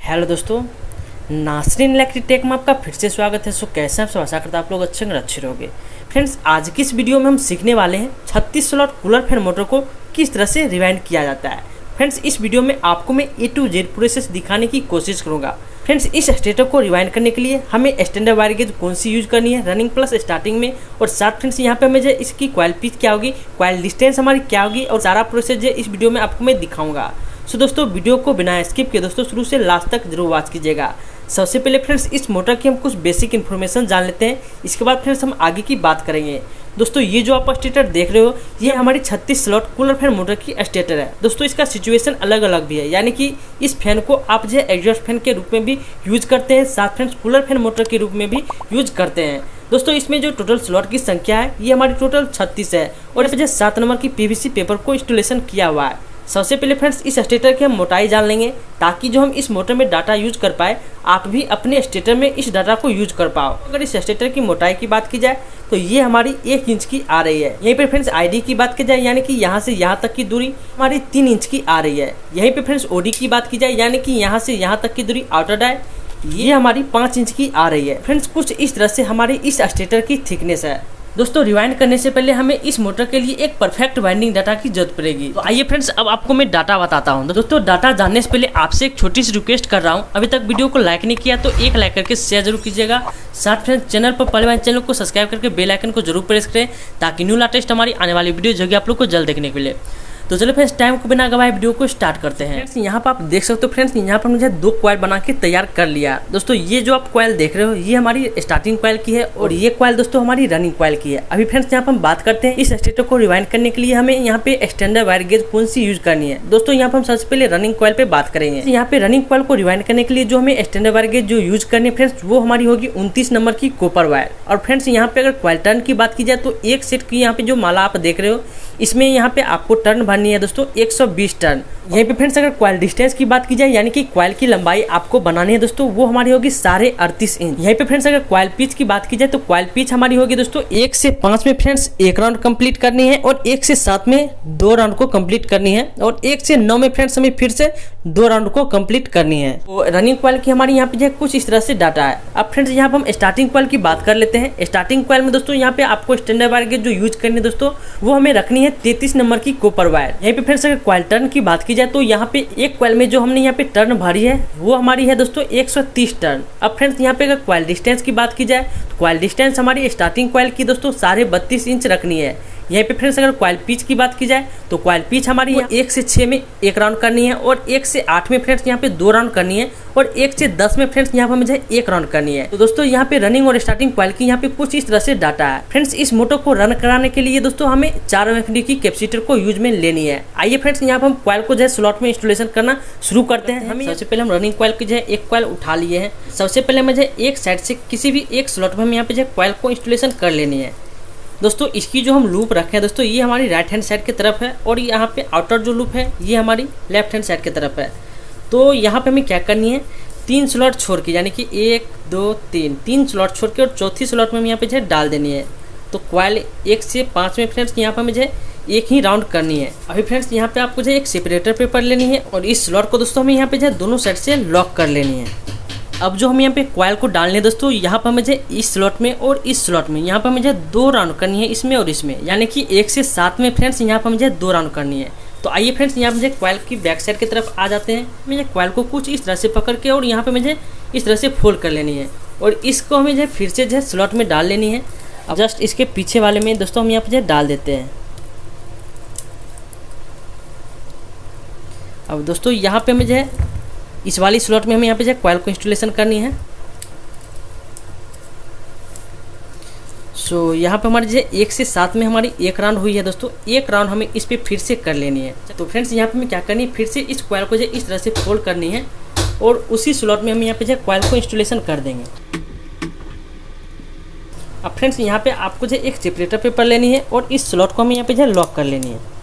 Hello दोस्तों, Nasreen electric take में आपका फिर से स्वागत है। कैसे हैं आप सब? आशा करता आप लोग अच्छे और अच्छे रहोगे। फ्रेंड्स, आज की इस वीडियो में हम सीखने वाले हैं 36 स्लॉट कूलर फैन मोटर को किस तरह से रिवाइंड किया जाता है। फ्रेंड्स, इस वीडियो में आपको मैं A to Z प्रोसेस दिखाने की कोशिश करूँगा। फ्रेंड्स, इस स्टेटर को रिवाइंड करने के लिए हमें स्टैंडर्ड वायर गेज कौन सी यूज करनी है, रनिंग प्लस स्टार्टिंग में, और साथ फ्रेंड्स यहाँ पे हमें जो इसकी कॉइल पिच क्या होगी, कॉइल डिस्टेंस हमारी क्या होगी, और सारा प्रोसेस जो इस वीडियो में आपको मैं दिखाऊंगा। सो दोस्तों, वीडियो को बिना स्किप किए दोस्तों शुरू से लास्ट तक जरूर वॉच कीजिएगा। सबसे पहले फ्रेंड्स इस मोटर की हम कुछ बेसिक इन्फॉर्मेशन जान लेते हैं, इसके बाद फ्रेंड्स हम आगे की बात करेंगे। दोस्तों, ये जो आप स्टेटर देख रहे हो ये हमारी 36 स्लॉट कूलर फैन मोटर की स्टेटर है। दोस्तों, इसका सिचुएशन अलग अलग भी है, यानी कि इस फैन को आप जो एग्जॉस्ट फैन के रूप में भी यूज करते हैं, साथ फ्रेंड्स कूलर फैन मोटर के रूप में भी यूज करते हैं। दोस्तों, इसमें जो टोटल स्लॉट की संख्या है ये हमारी टोटल 36 है, और इस वजह 7 नंबर की PVC पेपर को इंस्टॉलेशन किया हुआ है। सबसे पहले फ्रेंड्स इस स्टेटर की हम मोटाई जान लेंगे, ताकि जो हम इस मोटर में डाटा यूज कर पाए, आप भी अपने स्टेटर में इस डाटा को यूज कर पाओ। अगर इस स्टेटर की मोटाई की बात की जाए तो ये हमारी 1 इंच की आ रही है। यहीं पे फ्रेंड्स ID की बात की जाए, यानी कि यहाँ से यहाँ तक की दूरी हमारी 3 इंच की आ रही है। यहीं पे फ्रेंड्स OD की बात की जाए, यानी कि यहाँ से यहाँ तक की दूरी आउटर डाई ये हमारी 5 इंच की आ रही है। फ्रेंड्स, कुछ इस तरह से हमारी इस स्टेटर की थिकनेस है। दोस्तों, रिवाइंड करने से पहले हमें इस मोटर के लिए एक परफेक्ट वाइंडिंग डाटा की जरूरत पड़ेगी। तो आइए फ्रेंड्स, अब आपको मैं डाटा बताता हूँ। दोस्तों, डाटा जानने से पहले आपसे एक छोटी सी रिक्वेस्ट कर रहा हूँ, अभी तक वीडियो को लाइक नहीं किया तो एक लाइक करके शेयर जरूर कीजिएगा। साथ फ्रेंड्स चैनल पर पहले बार चैनल को सब्सक्राइब करके बेल आइकन को जरूर प्रेस करें, ताकि न्यू लेटेस्ट हमारी आने वाली वीडियो जो कि आप लोग को जल्द देखने के लिए। तो चलो फ्रेंड्स, टाइम को बिना गवाए वीडियो को स्टार्ट करते हैं। फ्रेंड्स, यहाँ पर आप देख सकते हो, फ्रेंड्स यहाँ पर मुझे 2 कॉइल बना के तैयार कर लिया। दोस्तों, ये जो आप कॉइल देख रहे हो ये हमारी स्टार्टिंग कॉइल की है, और ये कॉइल दोस्तों हमारी रनिंग कॉइल की है। अभी फ्रेंड्स यहाँ पर हम बात करते हैं इस स्टेटर को रिवाइंड करने के लिए हमें यहाँ पे स्टैंडर्ड वायर गेज कौन सी यूज करनी है। दोस्तों, यहाँ पर हम सबसे पहले रनिंग कॉइल पे बात करेंगे। यहाँ पे रनिंग कॉइल को रिवाइंड करने के लिए जो हमें स्टैंडर्ड वायर गेज जो यूज करनी है फ्रेंड्स, वो हमारी होगी 29 नंबर की कॉपर वायर। और फ्रेंड्स यहाँ पे अगर कॉइल टर्न की बात की जाए तो एक सेट की यहाँ पे जो माला आप देख रहे हो इसमें यहाँ पे आपको टर्न भरनी है दोस्तों 120 टर्न। यहीं पे फ्रेंड्स अगर कॉइल डिस्टेंस की बात की जाए, यानी कि कॉइल की लंबाई आपको बनानी है दोस्तों, वो हमारी होगी 38.5 इंच। यहीं पे फ्रेंड्स अगर कॉइल पिच की बात की जाए तो कॉइल पिच हमारी होगी दोस्तों 1 से 5 में फ्रेंड्स 1 राउंड कंप्लीट करनी है, और 1 से 7 में 2 राउंड को कंप्लीट करनी है, और 1 से 9 में फ्रेंड्स हमें फिर से 2 राउंड को कंप्लीट करनी है। तो रनिंग कॉइल की हमारी यहाँ पे जो कुछ इस तरह से डाटा है। अब फ्रेंड्स यहाँ पे हम स्टार्टिंग कॉइल की बात कर लेते हैं। स्टार्टिंग कॉइल में दोस्तों यहाँ पे आपको स्टैंडर्ड वायर गेज जो यूज करनी है दोस्तों, वो हमें रखनी है 33 नंबर की कॉपर वायर। यहीं पे फ्रेंड्स अगर कॉइल टर्न की बात की जाए तो यहाँ पे एक कॉइल में जो हमने यहाँ पे टर्न भरी है वो हमारी है दोस्तों 130 टर्न। अब फ्रेंड्स यहाँ पे अगर कॉइल डिस्टेंस की बात की जाए तो कॉइल डिस्टेंस हमारी स्टार्टिंग कॉइल की दोस्तों 32.5 इंच रखनी है। यहीं पे फ्रेंड्स अगर कॉइल पिच की बात की जाए तो कॉइल पिच हमारी 1 से 6 में 1 राउंड करनी है, और 1 से 8 में फ्रेंड्स यहाँ पे 2 राउंड करनी है, और 1 से 10 में फ्रेंड्स यहाँ पे मुझे 1 राउंड करनी है। तो दोस्तों यहाँ पे रनिंग और स्टार्टिंग कॉइल की यहाँ पे कुछ इस तरह से डाटा है। फ्रेंड्स, इस मोटर को रन कराने के लिए दोस्तों हमें 4 MFD की कैपेसिटर को यूज में लेनी है। आइए फ्रेंड्स, यहाँ पे हम कॉइल को जो है स्लॉट में इंस्टॉलेशन करना शुरू करते हैं। हमें सबसे पहले हम रनिंग कॉइल की जो है एक कॉइल उठा लिए हैं। सबसे पहले मुझे एक साइड से किसी भी एक स्लॉट में हम यहाँ पे जो है कॉइल को इंस्टॉलेशन कर लेनी है। दोस्तों, इसकी जो हम लूप रखे हैं दोस्तों ये हमारी राइट हैंड साइड की तरफ है, और यहाँ पे आउटर जो लूप है ये हमारी लेफ्ट हैंड साइड की तरफ है। तो यहाँ पे हमें क्या करनी है, 3 स्लॉट छोड़ के, यानी कि 1 2 3 स्लॉट छोड़ के, और चौथी स्लॉट में हम यहाँ पे जो है डाल देनी है। तो कॉइल 1 से 5 में फ्रेंड्स यहाँ पे मुझे एक ही राउंड करनी है। अभी फ्रेंड्स यहाँ पे आपको जो एक सेपरेटर पेपर लेनी है, और इस स्लॉट को दोस्तों हमें यहाँ पे जो है दोनों साइड से लॉक कर लेनी है। अब जो हम यहाँ पे कॉइल को डालने हैं दोस्तों, यहाँ पर मुझे इस स्लॉट में और इस स्लॉट में यहाँ पर मुझे 2 राउंड करनी है, इसमें और इसमें, यानी कि 1 से 7 में फ्रेंड्स यहाँ पर मुझे 2 राउंड करनी है। तो आइए फ्रेंड्स, यहाँ मुझे कॉइल की बैक साइड की तरफ आ जाते हैं। मुझे कॉइल को कुछ इस तरह से पकड़ के और यहाँ पे मुझे इस तरह से फोल्ड कर लेनी है, और इसको हमें जो फिर से जो स्लॉट में डाल लेनी है। अब जस्ट इसके पीछे वाले में दोस्तों हम यहाँ पे जो डाल देते हैं। अब दोस्तों यहाँ पे मुझे इस वाली स्लॉट में हमें यहाँ पे जो कॉइल को इंस्टॉलेशन करनी है। सो यहाँ पे हमारी जो 1 से 7 में हमारी 1 राउंड हुई है दोस्तों, 1 राउंड हमें इस पे फिर से कर लेनी है। तो फ्रेंड्स यहाँ पे हमें क्या करनी है, फिर से इस कॉइल को जो इस तरह से फोल्ड करनी है, और उसी स्लॉट में हम यहाँ पे जो कॉइल को इंस्टॉलेशन कर देंगे। अब फ्रेंड्स यहाँ पे आपको जो एक सेपरेटर पेपर लेनी है, और इस स्लॉट को हमें यहाँ पे जो लॉक कर लेनी है।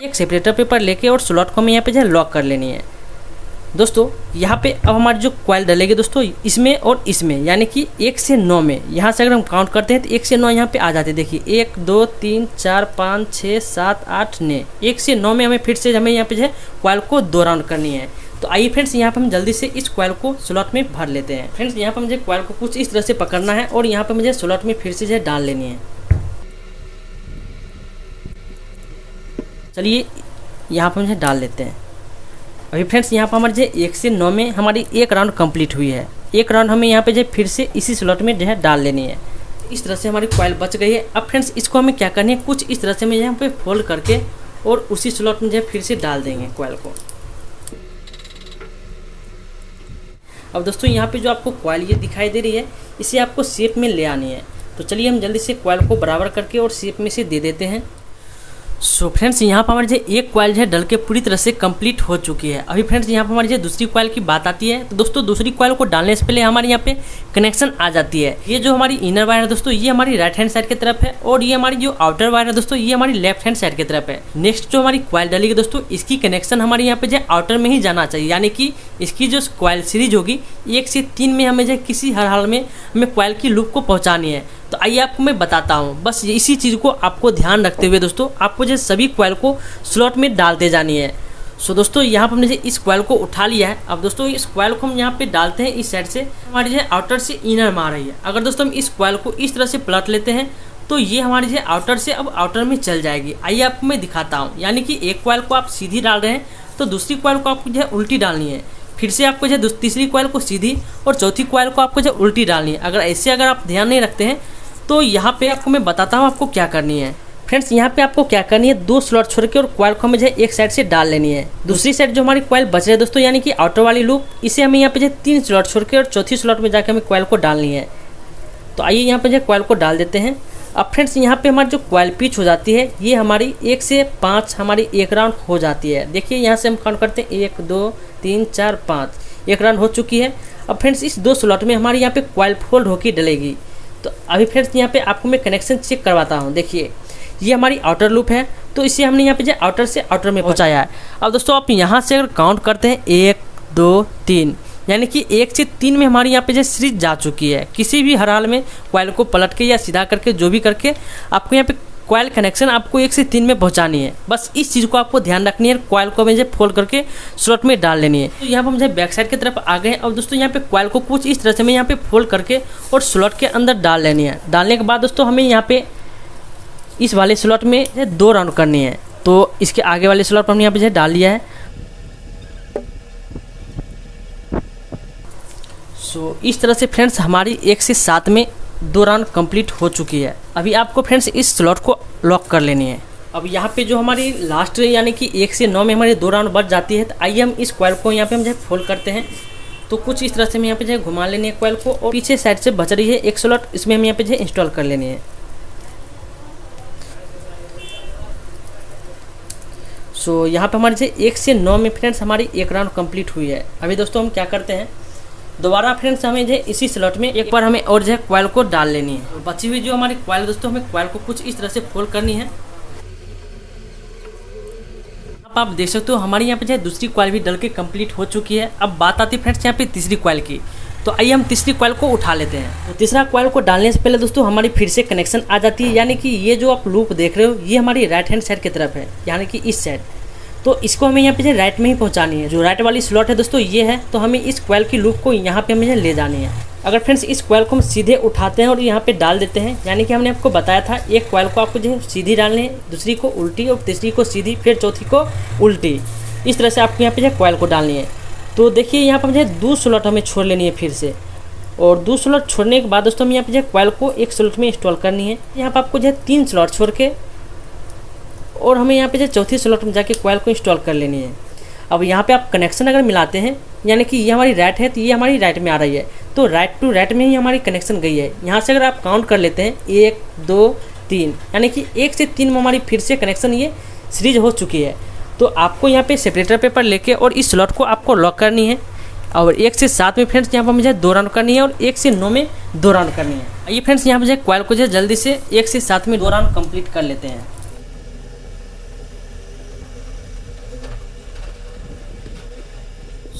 एक सेपरेटर पेपर लेके और स्लॉट को हमें यहाँ पे जो लॉक कर लेनी है। दोस्तों यहाँ पे अब हमारी जो कॉइल डलेगी दोस्तों इसमें और इसमें, यानी कि 1 से 9 में। यहाँ से अगर हम काउंट करते हैं तो 1 से 9 यहाँ पे आ जाते हैं। देखिए 1 2 3 4 5 6 7 8 9, 1 से 9 में हमें फिर से हमें यहाँ पे जो है कॉइल को 2 राउंड करनी है। तो आइए फ्रेंड्स यहाँ पे हम जल्दी से इस कॉइल को स्लॉट में भर लेते हैं। फ्रेंड्स यहाँ पे मुझे कॉइल को कुछ इस तरह से पकड़ना है और यहाँ पे मुझे स्लॉट में फिर से जो है डाल लेनी है। चलिए यहाँ पे मुझे डाल लेते हैं। अभी फ्रेंड्स यहाँ पर हमारे जो 1 से 9 में हमारी 1 राउंड कंप्लीट हुई है। 1 राउंड हमें यहाँ पे जो फिर से इसी स्लॉट में जो है डाल लेनी है। इस तरह से हमारी कॉइल बच गई है। अब फ्रेंड्स इसको हमें क्या करनी है, कुछ इस तरह से मैं यहाँ पे फोल्ड करके और उसी स्लॉट में जो है फिर से डाल देंगे कॉइल को। अब दोस्तों यहाँ पे जो आपको कॉइल ये दिखाई दे रही है, इसे आपको शेप में ले आनी है। तो चलिए हम जल्दी से कॉइल को बराबर करके और शेप में से दे देते हैं। सो फ्रेंड्स यहाँ पर हमारी जो एक कॉइल है डल के पूरी तरह से कंप्लीट हो चुकी है। अभी फ्रेंड्स यहाँ पर हमारी जो दूसरी कॉइल की बात आती है, तो दोस्तों दूसरी कॉइल को डालने से पहले हमारे यहाँ पे कनेक्शन आ जाती है। ये जो हमारी इनर वायर है दोस्तों, ये हमारी राइट हैंड साइड की तरफ है और ये हमारी जो आउटर वायर है दोस्तों, ये हमारी लेफ्ट हैंड साइड की तरफ है। नेक्स्ट जो हमारी कॉइल डलेगी दोस्तों, इसकी कनेक्शन हमारे यहाँ पे जो आउटर में ही जाना चाहिए, यानी कि इसकी जो कॉइल सीरीज होगी 1 से 3 में हमें जो किसी हर हाल में हमें कॉइल की लूप को पहुँचानी है। तो आइए आपको मैं बताता हूँ। बस इसी चीज़ को आपको ध्यान रखते हुए दोस्तों आपको जो सभी कॉइल को स्लॉट में डालते जानी है। सो दोस्तों यहाँ पर हमने इस कॉइल को उठा लिया है। अब दोस्तों इस कॉइल को हम यहाँ पे डालते हैं इस साइड से, हमारी जो आउटर से इनर में आ रही है। अगर दोस्तों हम इस कॉइल को इस तरह से पलट लेते हैं तो ये हमारी जो आउटर से अब आउटर में चल जाएगी। आइए आपको मैं दिखाता हूँ। यानी कि एक कॉइल को आप सीधी डाल रहे हैं तो दूसरी कॉइल को आपको जो है उल्टी डालनी है। फिर से आपको जो है तीसरी कॉइल को सीधी और चौथी कॉइल को आपको जो उल्टी डालनी है। अगर आप ध्यान नहीं रखते हैं तो यहाँ पे आपको मैं बताता हूँ आपको क्या करनी है। फ्रेंड्स यहाँ पे आपको क्या करनी है, 2 स्लॉट छोड़ के और कॉइल को हमें जो है एक साइड से डाल लेनी है। दूसरी साइड जो हमारी कॉइल बच रही है दोस्तों, यानी कि आउटर वाली लूप, इसे हमें यहाँ पे जो 3 स्लॉट छोड़ के और चौथी स्लॉट में जाकर हमें कॉइल को डालनी है। तो आइए यहाँ पे जो कॉइल को डाल देते हैं। अब फ्रेंड्स यहाँ पे हमारी जो कॉइल पिच हो जाती है, ये हमारी 1 से 5 हमारी 1 राउंड हो जाती है। देखिए यहाँ से हम काउंट करते हैं 1 2 3 4 5, 1 राउंड हो चुकी है। अब फ्रेंड्स इस 2 स्लॉट में हमारी यहाँ पे कॉइल फोल्ड होकर डलेगी। तो अभी फ्रेंड्स यहाँ पे आपको मैं कनेक्शन चेक करवाता हूँ। देखिए ये हमारी आउटर लूप है, तो इसे हमने यहाँ पे जो आउटर से आउटर में पहुँचाया है। अब दोस्तों आप यहाँ से अगर काउंट करते हैं 1 2 3, यानी कि 1 से 3 में हमारी यहाँ पे जो सीरीज जा चुकी है। किसी भी हर हाल में कॉइल को पलट के या सीधा करके जो भी करके आपको यहाँ पे कॉइल कनेक्शन आपको 1 से 3 में पहुंचानी है। बस इस चीज़ को आपको ध्यान रखनी है। कॉइल को मुझे फोल्ड करके स्लॉट में डाल लेनी है। तो यहाँ पर मुझे बैक साइड की तरफ आ गए। अब दोस्तों यहाँ पे कॉइल को कुछ इस तरह से मैं यहाँ पे फोल्ड करके और स्लॉट के अंदर डाल लेनी है। डालने के बाद दोस्तों हमें यहाँ पे इस वाले स्लॉट में 2 राउंड करनी है। तो इसके आगे वाले स्लॉट पर हमने यहाँ पे डाल लिया है। सो इस तरह से फ्रेंड्स हमारी 1 से 7 में 2 राउंड कंप्लीट हो चुकी है। अभी आपको फ्रेंड्स इस स्लॉट को लॉक कर लेनी है। अब यहाँ पे जो हमारी लास्ट यानी कि 1 से 9 में हमारी 2 राउंड बच जाती है। तो आइए हम इस कॉइल को यहाँ पे हम जो फोल्ड करते हैं। तो कुछ इस तरह से हम यहाँ पे जो घुमा लेनी है कॉइल को, और पीछे साइड से बच रही है एक स्लॉट, इसमें हम यहाँ पे जो इंस्टॉल कर लेनी है। सो यहाँ पे हमारी जो 1 से 9 में फ्रेंड्स हमारी 1 राउंड कंप्लीट हुई है। अभी दोस्तों हम क्या करते हैं, दोबारा फ्रेंड्स हमें जो इसी स्लॉट में एक बार हमें और जो है कॉइल को डाल लेनी है। और बची हुई जो हमारी कॉइल दोस्तों, हमें कॉइल को कुछ इस तरह से फोल्ड करनी है। अब आप देख सकते हो हमारी यहाँ पे जो है दूसरी कॉइल भी डल के कंप्लीट हो चुकी है। अब बात आती है फ्रेंड्स यहाँ पे तीसरी कॉइल की। तो आइए हम तीसरी कॉइल को उठा लेते हैं। तो तीसरा कॉइल को डालने से पहले दोस्तों हमारी फिर से कनेक्शन आ जाती है। यानी कि ये जो आप लूप देख रहे हो, ये हमारी राइट हैंड साइड की तरफ है, यानी कि इस साइड। तो इसको हमें यहाँ पे जो राइट में ही पहुँचानी है। जो राइट वाली स्लॉट है दोस्तों ये है, तो हमें इस कॉइल की लूप को यहाँ पे हमें ले जानी है। अगर फ्रेंड्स इस कॉइल को हम सीधे उठाते हैं और यहाँ पे डाल देते हैं, यानी कि हमने आपको बताया था एक कॉइल को आपको जो है सीधी डालनी है, दूसरी को उल्टी और तीसरी को सीधी, फिर चौथी को उल्टी। इस तरह से आपको यहाँ पे जो कॉइल को डालनी है। तो देखिए यहाँ पर मुझे 2 स्लॉट हमें छोड़ लेनी है फिर से, और 2 स्लॉट छोड़ने के बाद दोस्तों हम यहाँ पे जो कॉइल को एक स्लॉट में इंस्टॉल करनी है। यहाँ पर आपको जो है 3 स्लॉट छोड़ के और हमें यहाँ पे जो चौथी स्लॉट में जाके कॉइल को इंस्टॉल कर लेनी है। अब यहाँ पे आप कनेक्शन अगर मिलाते हैं, यानी कि ये हमारी राइट है तो ये हमारी राइट में आ रही है, तो राइट टू राइट में ही हमारी कनेक्शन गई है। यहाँ से अगर आप काउंट कर लेते हैं 1 2 3, यानी कि 1 से 3 में हमारी फिर से कनेक्शन ये सीरीज हो चुकी है। तो आपको यहाँ पे सेपरेटर पेपर लेके और इस स्लॉट को आपको लॉक करनी है। और 1 से 7 में फ्रेंड्स यहाँ पर मुझे 2 राउंड करनी है, और 1 से 9 में 2 राउंड करनी है। आइए फ्रेंड्स यहाँ पर कॉइल को जो जल्दी से 1 से 7 में 2 राउंड कंप्लीट कर लेते हैं।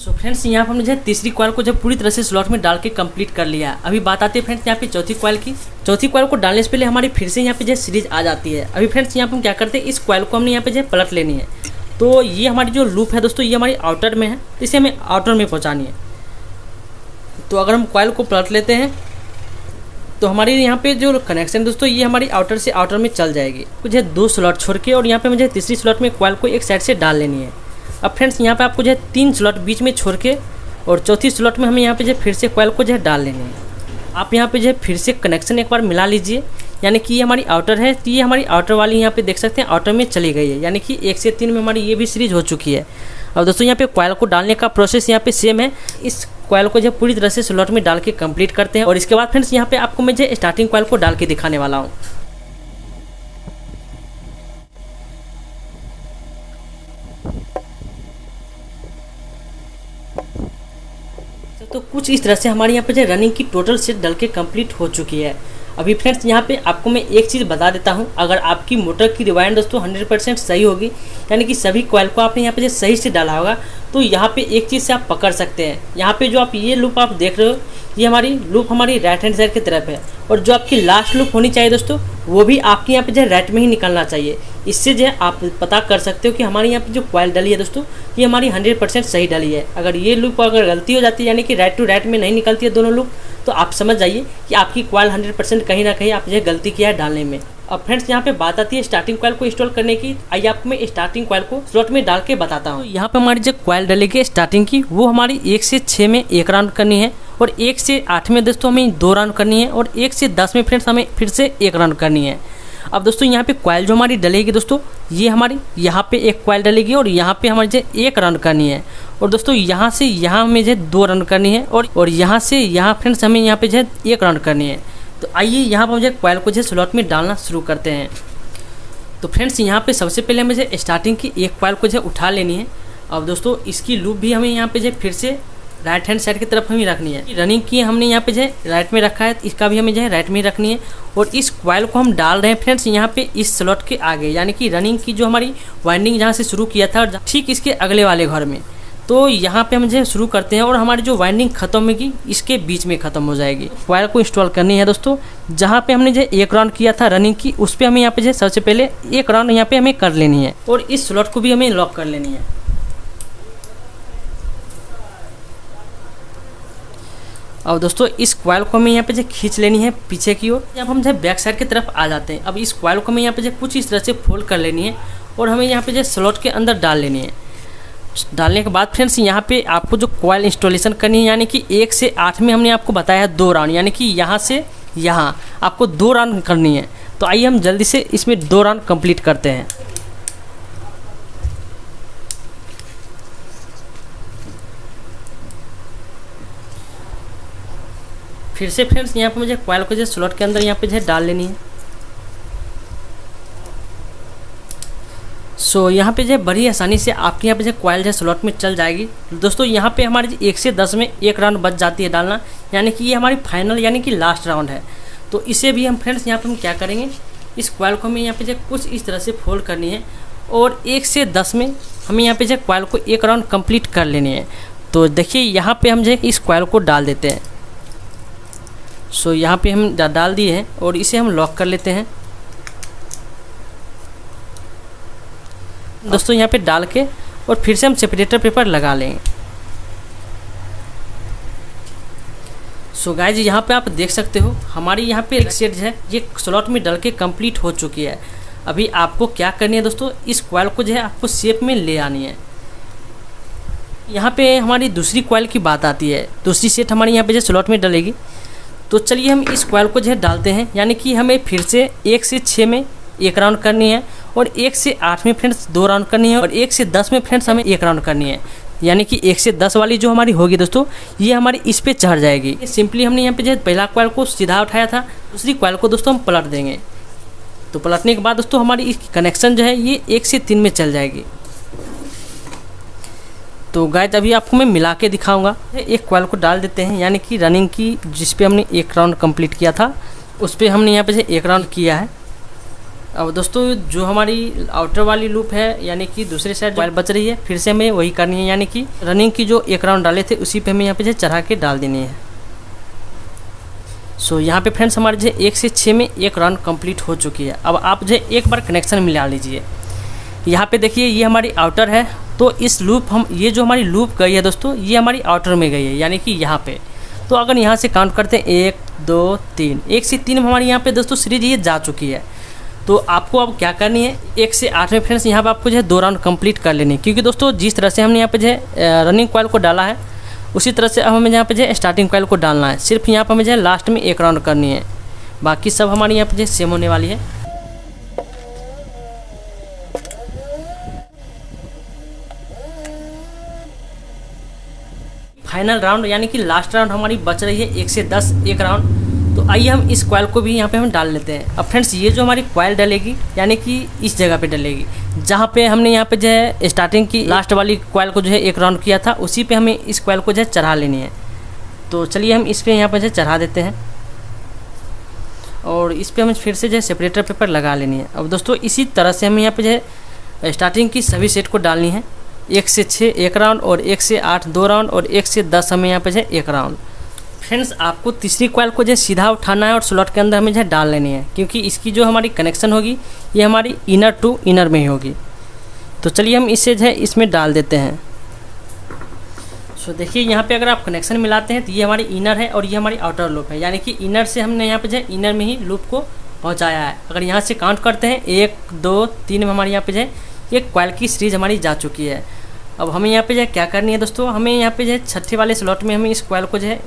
सो फ्रेंड्स यहाँ पर हमने जो है तीसरी कॉइल को जब पूरी तरह से स्लॉट में डाल के कंप्लीट कर लिया है। अभी बात आती है फ्रेंड्स यहाँ पे चौथी कॉइल की। चौथी कॉइल को डालने से पहले हमारी फिर से यहाँ पे जो सीरीज आ जाती है। अभी फ्रेंड्स यहाँ पे हम क्या करते हैं, इस कॉइल को हमने यहाँ पे जो पलट लेनी है। तो ये हमारी जो लूप है दोस्तों, ये हमारी आउटर में है, तो इसे हमें आउटर में पहुँचानी है। तो अगर हम कॉइल को पलट लेते हैं तो हमारी यहाँ पे जो कनेक्शन दोस्तों, ये हमारी आउटर से आउटर में चल जाएगी। मुझे 2 स्लॉट छोड़ के और यहाँ पे मुझे तीसरी स्लॉट में कॉइल को एक साइड से डाल लेनी है। अब फ्रेंड्स यहाँ पे आपको जो है 3 स्लॉट बीच में छोड़ के और चौथी स्लॉट में हमें यहाँ पे जो फिर से कॉइल को जो है डाल लेनी है। आप यहाँ पे जो है फिर से कनेक्शन एक बार मिला लीजिए, यानी कि ये हमारी आउटर है, तो ये हमारी आउटर वाली यहाँ पे देख सकते हैं आउटर में चली गई है, यानी कि 1 से 3 में हमारी ये भी सीरीज हो चुकी है। अब दोस्तों यहाँ पे कॉइल को डालने का प्रोसेस यहाँ पे सेम है। इस कॉइल को जब पूरी तरह से स्लॉट में डाल के कंप्लीट करते हैं और इसके बाद फ्रेंड्स यहाँ पे आपको मैं जो स्टार्टिंग कॉइल को डाल के दिखाने वाला हूँ। तो कुछ इस तरह से हमारे यहाँ पे जो रनिंग की टोटल सेट डल के कंप्लीट हो चुकी है। अभी फ्रेंड्स यहाँ पे आपको मैं एक चीज़ बता देता हूँ, अगर आपकी मोटर की रिवाइंड दोस्तों 100% सही होगी, यानी कि सभी कॉइल को आपने यहाँ पे जो सही से डाला होगा, तो यहाँ पे एक चीज़ से आप पकड़ सकते हैं। यहाँ पे जो आप ये लूप आप देख रहे हो, ये हमारी लूप हमारी राइट हैंड साइड की तरफ है, और जो आपकी लास्ट लूप होनी चाहिए दोस्तों, वो भी आपके यहाँ पे जो है राइट में ही निकलना चाहिए। इससे जो है आप पता कर सकते हो कि हमारे यहाँ पे जो कॉइल डली है दोस्तों, ये हमारी 100% सही डली है। अगर ये लूप अगर गलती हो जाती है, यानी कि राइट टू राइट में नहीं निकलती है दोनों लूप, तो आप समझ जाइए कि आपकी कॉइल 100% कहीं ना कहीं आपने गलती किया है डालने में। अब फ्रेंड्स यहाँ पे बात आती है स्टार्टिंग कॉइल को इंस्टॉल करने की। आइए आपको मैं स्टार्टिंग कॉइल को स्लॉट में डाल के बताता हूँ। यहाँ पे हमारी जो कॉइल डलेगी स्टार्टिंग की, वो हमारी 1 से 6 में 1 राउंड करनी है, और 1 से 8 में दोस्तों हमें 2 राउंड करनी है, और 1 से 10 में फ्रेंड्स हमें फिर से 1 राउंड करनी है। अब दोस्तों यहाँ पे कॉइल जो हमारी डलेगी दोस्तों, ये हमारी यहाँ पे एक कॉइल डलेगी और यहाँ पे हमारी जो 1 राउंड करनी है, और दोस्तों यहाँ से यहाँ हमें जो 2 राउंड करनी है, और यहाँ से यहाँ फ्रेंड्स हमें यहाँ पे जो 1 राउंड करनी है। तो आइए यहाँ पर मुझे कॉइल को जो स्लॉट में डालना शुरू करते हैं। तो फ्रेंड्स यहाँ पे सबसे पहले मुझे स्टार्टिंग की एक कॉइल को जो उठा लेनी है। अब दोस्तों इसकी लूप भी हमें यहाँ पे जो फिर से राइट हैंड साइड की तरफ हमें रखनी है। रनिंग की हमने यहाँ पे जो है राइट में रखा है, इसका भी हमें जो है राइट में ही रखनी है, और इस कॉइल को हम डाल रहे हैं फ्रेंड्स यहाँ पे इस स्लॉट के आगे, यानी कि रनिंग की जो हमारी वाइंडिंग जहाँ से शुरू किया था ठीक इसके अगले वाले घर में। तो यहाँ पे हम जो शुरू करते हैं और हमारी जो वाइंडिंग खत्म होगी इसके बीच में ख़त्म हो जाएगी। कॉइल को इंस्टॉल करनी है दोस्तों, जहाँ पे हमने जो 1 राउंड किया था रनिंग की, उस पर हमें यहाँ पे जो सबसे पहले 1 राउंड यहाँ पे हमें कर लेनी है, और इस स्लॉट को भी हमें लॉक कर लेनी है। अब दोस्तों इस कॉइल को हमें यहाँ पे जो खींच लेनी है पीछे की ओर। अब हम जो बैक साइड की तरफ आ जाते हैं। अब इस कॉइल को हमें यहाँ पे जो कुछ इस तरह से फोल्ड कर लेनी है, और हमें यहाँ पे जो स्लॉट के अंदर डाल लेनी है। डालने के बाद फ्रेंड्स यहाँ पे आपको जो कॉइल इंस्टॉलेशन करनी है, यानी कि 1 से 8 में हमने आपको बताया है 2 राउंड, यानी कि यहाँ से यहाँ आपको 2 राउंड करनी है। तो आइए हम जल्दी से इसमें 2 राउंड कंप्लीट करते हैं। फिर से फ्रेंड्स यहाँ पे मुझे कॉइल को जो स्लॉट के अंदर यहाँ पे जो है डाल लेनी है। सो यहाँ पे जो बड़ी आसानी से आपके यहाँ पे जो कॉइल जो स्लॉट में चल जाएगी। दोस्तों यहाँ पे हमारी 1 से 10 में 1 राउंड बच जाती है डालना, यानी कि ये हमारी फाइनल यानी कि लास्ट राउंड है। तो इसे भी हम फ्रेंड्स यहाँ पे हम क्या करेंगे, इस कॉइल को हमें यहाँ पे जो कुछ इस तरह से फोल्ड करनी है, और 1 से 10 में हमें यहाँ पे जो कॉइल को 1 राउंड कंप्लीट कर लेनी है। तो देखिए यहाँ पे हम जो इस कॉइल को डाल देते हैं। सो यहाँ पे हम डाल दिए हैं, और इसे हम लॉक कर लेते हैं। दोस्तों यहाँ पे डाल के और फिर से हम सेपरेटर पेपर लगा लेंगे। सो गाइज यहाँ पे आप देख सकते हो हमारी यहाँ पे एक सेट है ये स्लॉट में डल के कंप्लीट हो चुकी है। अभी आपको क्या करनी है दोस्तों, इस कॉइल को जो है आपको शेप में ले आनी है। यहाँ पे हमारी दूसरी कॉइल की बात आती है, दूसरी सेट हमारी यहाँ पे जो स्लॉट में डलेगी। तो चलिए हम इस कॉइल को जो है डालते हैं, यानी कि हमें फिर से 1 से 6 में 1 राउंड करनी है, और 1 से 8 में फ्रेंड्स 2 राउंड करनी है, और 1 से 10 में फ्रेंड्स हमें 1 राउंड करनी है। यानी कि 1 से 10 वाली जो हमारी होगी दोस्तों, ये हमारी इस पे चढ़ जाएगी। सिंपली हमने यहाँ पे जो है पहला कॉइल को सीधा उठाया था, दूसरी कॉइल को दोस्तों हम पलट देंगे। तो पलटने के बाद दोस्तों हमारी इस कनेक्शन जो है ये 1 से 3 में चल जाएगी। तो गाइस अभी आपको मैं मिला के दिखाऊंगा। एक कॉइल को डाल देते हैं, यानी कि रनिंग की जिस पे हमने 1 राउंड कंप्लीट किया था, उस पर हमने यहाँ पे से 1 राउंड किया है। अब दोस्तों जो हमारी आउटर वाली लूप है यानी कि दूसरी साइड कॉइल बच रही है, फिर से हमें वही करनी है, यानी कि रनिंग की जो एक राउंड डाले थे उसी पे हमें यहाँ पे जो चढ़ा के डाल देनी है। सो यहाँ पे फ्रेंड्स हमारे जो 1 से 6 में एक राउंड कंप्लीट हो चुकी है। अब आप जो एक बार कनेक्शन मिला लीजिए। यहाँ पे देखिए ये हमारी आउटर है, तो इस लूप ये जो हमारी लूप गई है दोस्तों ये हमारी आउटर में गई है, यानी कि यहाँ पे। तो अगर यहाँ से काउंट करते हैं 1 2 3, 1 से 3 में हमारी यहाँ पे दोस्तों सीरीज ये जा चुकी है। तो आपको अब क्या करनी है, 1 से 8 में फ्रेंड्स यहाँ पे आपको जो है 2 राउंड कंप्लीट कर लेनी है, क्योंकि दोस्तों जिस तरह से हमने यहाँ पे जो है रनिंग कॉइल को डाला है उसी तरह से अब हमें यहाँ पे जो है स्टार्टिंग कॉइल को डालना है। सिर्फ यहाँ पर हमें जो है लास्ट में 1 राउंड करनी है, बाकी सब हमारी यहाँ पे जो है सेम होने वाली है। फाइनल राउंड यानी कि लास्ट राउंड हमारी बच रही है 1 से 10 एक राउंड। तो आइए हम इस कॉइल को भी यहाँ पे हम डाल लेते हैं। अब फ्रेंड्स ये जो हमारी कॉइल डलेगी यानी कि इस जगह पे डलेगी जहाँ पे हमने यहाँ पे जो है स्टार्टिंग की लास्ट वाली कॉइल को जो है 1 राउंड किया था, उसी पे हमें इस कॉइल को जो है चढ़ा लेनी है। तो चलिए हम इस पे यहाँ पे जो है चढ़ा देते हैं और इस पे हमें फिर से जो है सेपरेटर पेपर लगा लेनी है। अब दोस्तों इसी तरह से हमें यहाँ पे जो है स्टार्टिंग की सभी सेट को डालनी है। 1 से 6 एक राउंड और 1 से 8 2 राउंड और 1 से 10 हमें यहाँ पे जो है 1 राउंड। फ्रेंड्स आपको तीसरी कॉइल को जो सीधा उठाना है और स्लॉट के अंदर हमें जो है डाल लेनी है, क्योंकि इसकी जो हमारी कनेक्शन होगी ये हमारी इनर टू इनर में ही होगी। तो चलिए हम इसे जो है इसमें डाल देते हैं। सो देखिए यहाँ पे अगर आप कनेक्शन मिलाते हैं तो ये हमारी इनर है और ये हमारी आउटर लूप है, यानी कि इनर से हमने यहाँ पे जो है इनर में ही लूप को पहुँचाया है। अगर यहाँ से काउंट करते हैं 1 2 3 में हमारे यहाँ पे जो है ये कॉइल की सीरीज हमारी जा चुकी है। अब हमें यहाँ पे जो है क्या करनी है दोस्तों, हमें यहाँ पे जो है छठे वाले स्लॉट में हमें इस कॉइल को जो है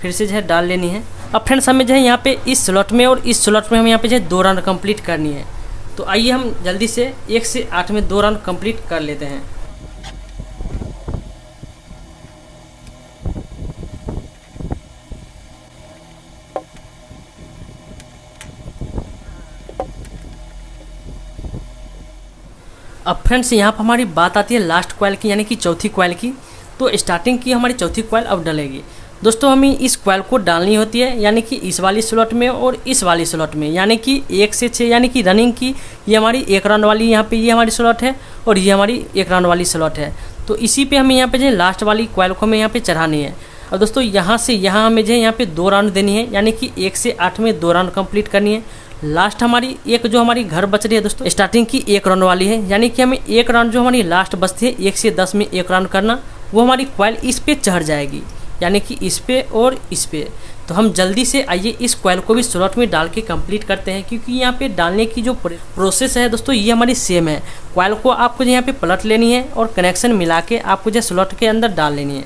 फिर से जो है डाल लेनी है। अब फ्रेंड्स हमें जो है यहाँ पे इस स्लॉट में और इस स्लॉट में हमें यहाँ पे जो है 2 राउंड कंप्लीट करनी है। तो आइए हम जल्दी से 1 से 8 में 2 राउंड कंप्लीट कर लेते हैं। अब फ्रेंड्स यहाँ पर हमारी बात आती है लास्ट कॉइल की, यानी कि चौथी कॉइल की। तो स्टार्टिंग की हमारी चौथी कॉइल अब डलेगी। दोस्तों हमें इस कॉइल को डालनी होती है, यानी कि इस वाली स्लॉट में और इस वाली स्लॉट में, यानी कि 1 से 6 यानी कि रनिंग की ये हमारी 1 राउंड वाली यहाँ पे ये हमारी स्लॉट है और ये हमारी 1 राउंड वाली स्लॉट है। तो इसी पे हमें यहाँ पे जो लास्ट वाली कॉइल को हमें यहाँ पे चढ़ानी है। और दोस्तों यहाँ से यहाँ हमें जो है यहाँ पे 2 राउंड देनी है, यानी कि 1 से 8 में 2 राउंड कंप्लीट करनी है। लास्ट हमारी एक जो हमारी घर बच रही है दोस्तों स्टार्टिंग की 1 राउंड वाली है, यानी कि हमें 1 राउंड जो हमारी लास्ट बचती है 1 से 10 में 1 राउंड करना, वो हमारी कॉइल इस पे चढ़ जाएगी, यानी कि इस पे और इस पे। तो हम जल्दी से आइए इस कॉइल को भी स्लॉट में डाल के कंप्लीट करते हैं, क्योंकि यहाँ पे डालने की जो प्रोसेस है दोस्तों ये हमारी सेम है। कॉइल को आपको यहाँ पे पलट लेनी है और कनेक्शन मिला के आपको जो स्लॉट के अंदर डाल लेनी है।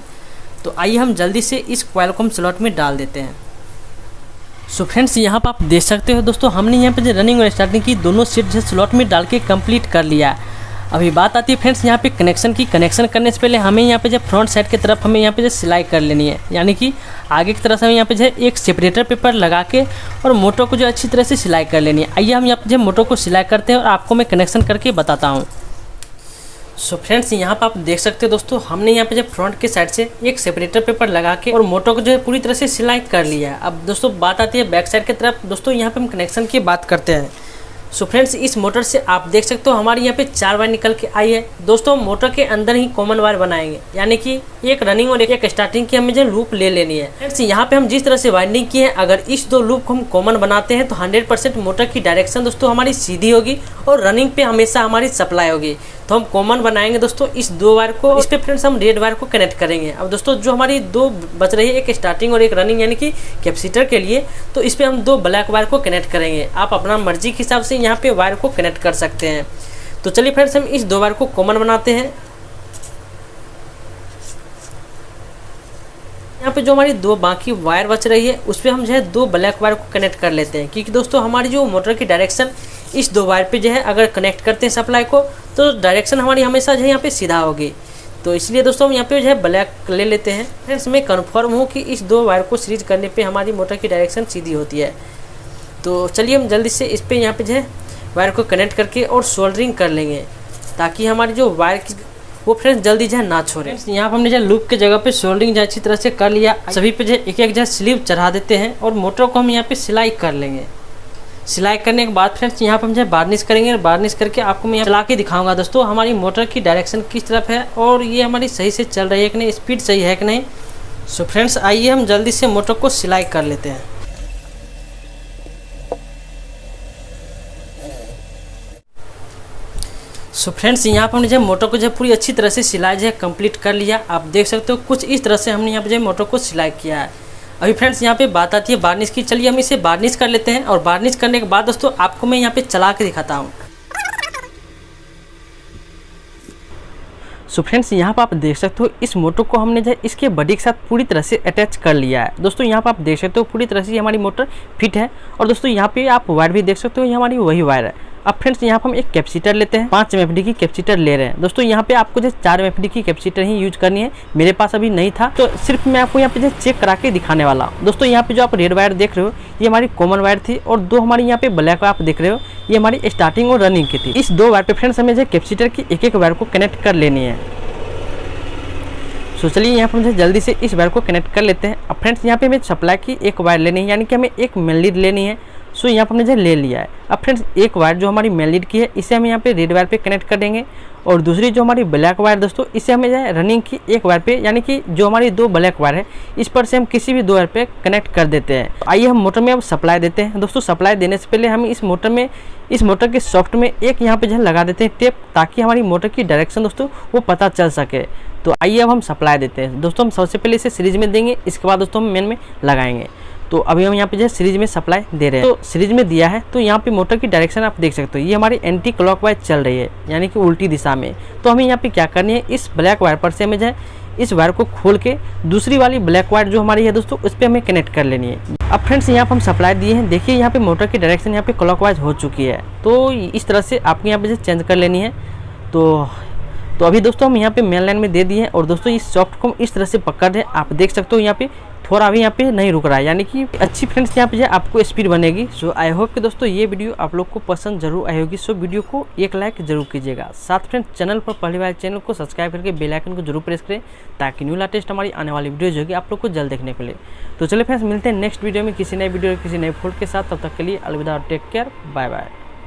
तो आइए हम जल्दी से इस कॉइल को हम स्लॉट में डाल देते हैं। सो फ्रेंड्स यहाँ पर आप देख सकते हो दोस्तों हमने यहाँ पे जो रनिंग और स्टार्टिंग की दोनों सीट जो स्लॉट में डाल के कंप्लीट कर लिया। अभी बात आती है फ्रेंड्स यहाँ पे कनेक्शन की। कनेक्शन करने से पहले हमें यहाँ पे जो फ्रंट साइड की तरफ हमें यहाँ पे जो सिलाई कर लेनी है, यानी कि आगे की तरफ हमें यहाँ पे जो एक सेपरेटर पेपर लगा के और मोटर को जो अच्छी तरह से सिलाई कर लेनी है। आइए हम यहाँ पे जो मोटर को सिलाई करते हैं और आपको मैं कनेक्शन करके बताता हूँ। सो फ्रेंड्स यहाँ पर आप देख सकते हो दोस्तों हमने यहाँ पे जो फ्रंट के साइड से एक सेपरेटर पेपर लगा के और मोटर को जो है पूरी तरह से सिलाई कर लिया है। अब दोस्तों बात आती है बैक साइड की तरफ। दोस्तों यहाँ पे हम कनेक्शन की बात करते हैं। सो फ्रेंड्स इस मोटर से आप देख सकते हो हमारी यहाँ पे 4 वायर निकल के आई है। दोस्तों मोटर के अंदर ही कॉमन वायर बनाएंगे, यानी कि एक रनिंग और एक स्टार्टिंग की हमें जो लूप ले लेनी है। फ्रेंड्स यहाँ पे हम जिस तरह से वाइंडिंग की है, अगर इस 2 लूप को हम कॉमन बनाते हैं तो 100% मोटर की डायरेक्शन दोस्तों हमारी सीधी होगी और रनिंग पे हमेशा हमारी सप्लाई होगी। तो हम कॉमन बनाएंगे दोस्तों इस 2 वायर को, इस पे फ्रेंड्स हम रेड वायर को कनेक्ट करेंगे। अब दोस्तों जो हमारी 2 बच रही है, एक स्टार्टिंग और एक रनिंग यानी कि कैपेसिटर के लिए, तो इस पे हम 2 ब्लैक वायर को कनेक्ट करेंगे। आप अपना मर्जी के हिसाब से यहाँ पे वायर को कनेक्ट कर सकते हैं। तो चलिए फ्रेंड्स हम इस 2 वायर को कॉमन बनाते हैं। यहाँ पे जो हमारी 2 बाकी वायर बच रही है उस पर हम जो है 2 ब्लैक वायर को कनेक्ट कर लेते हैं, क्योंकि दोस्तों हमारी जो मोटर की डायरेक्शन इस 2 वायर पे जो है अगर कनेक्ट करते हैं सप्लाई को तो डायरेक्शन हमारी हमेशा जो है यहाँ पे सीधा होगी। तो इसलिए दोस्तों हम यहाँ पे जो है ब्लैक ले लेते हैं। फ्रेंड्स मैं कन्फर्म हूँ कि इस 2 वायर को सीरीज करने पे हमारी मोटर की डायरेक्शन सीधी होती है। तो चलिए हम जल्दी से इस पर यहाँ पे जो है वायर को कनेक्ट करके और सोल्डरिंग कर लेंगे, ताकि हमारी जो वायर की वो फ्रेंड्स जल्दी जो है ना छोड़े। यहाँ पर हमने जो लूप के जगह पे सोल्डरिंग जो अच्छी तरह से कर लिया। सभी पे जो एक एक जो स्लीव चढ़ा देते हैं और मोटर को हम यहाँ पे सिलाई कर लेंगे। सिलाई करने के बाद फ्रेंड्स यहाँ पर हम जो है वार्निश करेंगे। वार्निश करके आपको मैं चला के दिखाऊंगा दोस्तों हमारी मोटर की डायरेक्शन किस तरफ है और ये हमारी सही से चल रही है कि नहीं, स्पीड सही है कि नहीं। सो फ्रेंड्स आइए हम जल्दी से मोटर को सिलाई कर लेते हैं। सो फ्रेंड्स यहाँ पर हमने जो मोटर को जो पूरी अच्छी तरह से सिलाई जो है कंप्लीट कर लिया। आप देख सकते हो कुछ इस तरह से हमने यहाँ पर जो मोटर को सिलाई किया है। अभी फ्रेंड्स यहाँ पे बात आती है वार्निश की। चलिए हम इसे वार्निश कर लेते हैं और वार्निश करने के बाद दोस्तों आपको मैं यहाँ पे चला के दिखाता हूँ। सो फ्रेंड्स यहाँ पर आप देख सकते हो इस मोटर को हमने जो है इसके बॉडी के साथ पूरी तरह से अटैच कर लिया है। दोस्तों यहाँ पर आप देख सकते हो पूरी तरह से हमारी मोटर फिट है। और दोस्तों यहाँ पे आप वायर भी देख सकते हो, ये हमारी वही वायर है। अब फ्रेंड्स यहाँ पर हम एक कैपेसिटर लेते हैं, 5 MFD की कैपेसिटर ले रहे हैं। दोस्तों यहाँ पे आपको जो 4 MFD की कैपेसिटर ही यूज करनी है, मेरे पास अभी नहीं था तो सिर्फ मैं आपको यहाँ पे जो चेक करा के दिखाने वाला हूँ। दोस्तों यहाँ पे जो आप रेड वायर देख रहे हो ये हमारी कॉमन वायर थी और 2 हमारी यहाँ पे ब्लैक वायर आप देख रहे हो ये हमारी स्टार्टिंग और रनिंग की थी। इस 2 वायर पे फ्रेंड्स हमें जो कैपेसिटर की एक वायर को कनेक्ट कर लेनी है। सो चलिए यहाँ पर मुझे जल्दी से इस वायर को कनेक्ट कर लेते हैं। अब फ्रेंड्स यहाँ पे हमें सप्लाई की एक वायर लेनी है, यानी कि हमें एक मेन लीड लेनी है। सो यहाँ पर हमने जो ले लिया है। अब फ्रेंड्स एक वायर जो हमारी मेन लीड की है इसे हम यहाँ पे रेड वायर पे कनेक्ट कर देंगे और दूसरी जो हमारी ब्लैक वायर दोस्तों इसे हमें जो है रनिंग की एक वायर पे, यानी कि जो हमारी 2 ब्लैक वायर है इस पर से हम किसी भी 2 वायर पे कनेक्ट कर देते हैं। आइए हम मोटर में अब सप्लाई देते हैं। दोस्तों सप्लाई देने से पहले हम इस मोटर के सॉफ्ट में एक यहाँ पे जो है लगा देते हैं टेप, ताकि हमारी मोटर की डायरेक्शन दोस्तों वो पता चल सके। तो आइए अब हम सप्लाई देते हैं। दोस्तों हम सबसे पहले इसे सीरीज में देंगे, इसके बाद दोस्तों हम मेन में लगाएंगे। तो अभी हम यहाँ पे जो है सीरीज में सप्लाई दे रहे हैं। तो सीरीज में दिया है तो यहाँ पे मोटर की डायरेक्शन आप देख सकते हो ये हमारी एंटी क्लॉकवाइज चल रही है, यानी कि उल्टी दिशा में। तो हमें यहाँ पे क्या करनी है, इस ब्लैक वायर पर से हमें जो है इस वायर को खोल के दूसरी वाली ब्लैक वायर जो हमारी है दोस्तों उस पर हमें कनेक्ट कर लेनी है। अब फ्रेंड्स यहाँ पर हम सप्लाई दिए हैं, देखिए यहाँ पे मोटर की डायरेक्शन यहाँ पे क्लॉकवाइज हो चुकी है। तो इस तरह से आपको यहाँ पे चेंज कर लेनी है। तो अभी दोस्तों हम यहाँ पे मेन लाइन में दे दिए हैं और दोस्तों इस सॉफ्ट को हम इस तरह से पकड़ रहे हैं। आप देख सकते हो यहाँ पे थोड़ा भी यहाँ पे नहीं रुक रहा है, यानी कि अच्छी फ्रेंड्स यहाँ पे जो आपको स्पीड बनेगी। सो आई होप कि दोस्तों ये वीडियो आप लोग को पसंद जरूर आई होगी। सो वीडियो को एक लाइक जरूर कीजिएगा। साथ फ्रेंड्स चैनल पर पहली बार चैनल को सब्सक्राइब करके बेल आइकन को जरूर प्रेस करें, ताकि न्यू लेटेस्ट हमारी आने वाली वीडियोज होगी आप लोग को जल्द देखने के लिए। तो चलिए फ्रेंड्स मिलते हैं नेक्स्ट वीडियो में किसी नए वीडियो किसी नए फोल्ड के साथ। तब तक के लिए अलविदा और टेक केयर, बाय बाय।